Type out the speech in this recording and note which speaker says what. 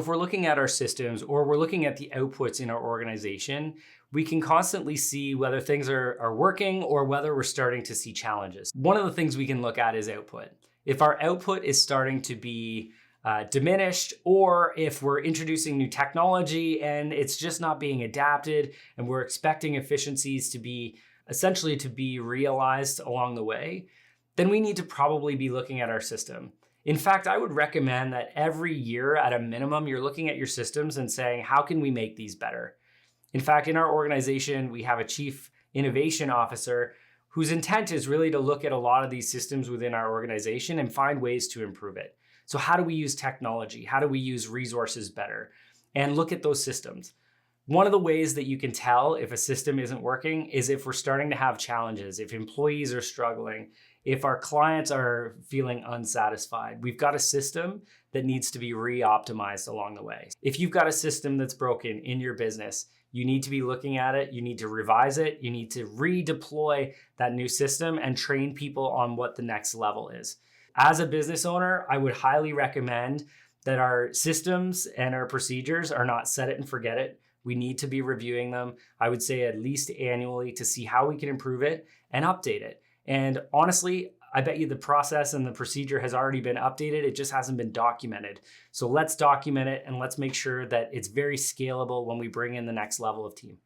Speaker 1: If we're looking at our systems or we're looking at the outputs in our organization, we can constantly see whether things are working or whether we're starting to see challenges. One of the things we can look at is output. If our output is starting to be diminished, or if we're introducing new technology and it's just not being adapted and we're expecting efficiencies to be essentially to be realized along the way, then we need to probably be looking at our system. In fact, I would recommend that every year at a minimum, you're looking at your systems and saying, how can we make these better? In fact, in our organization, we have a chief innovation officer whose intent is really to look at a lot of these systems within our organization and find ways to improve it. So how do we use technology? How do we use resources better? And look at those systems. One of the ways that you can tell if a system isn't working is if we're starting to have challenges, if employees are struggling, if our clients are feeling unsatisfied. We've got a system that needs to be re-optimized along the way. If you've got a system that's broken in your business, you need to be looking at it, you need to revise it, you need to redeploy that new system and train people on what the next level is. As a business owner, I would highly recommend that our systems and our procedures are not set it and forget it. We need to be reviewing them, I would say at least annually, to see how we can improve it and update it. And honestly, I bet you the process and the procedure has already been updated. It just hasn't been documented. So let's document it and let's make sure that it's very scalable when we bring in the next level of team.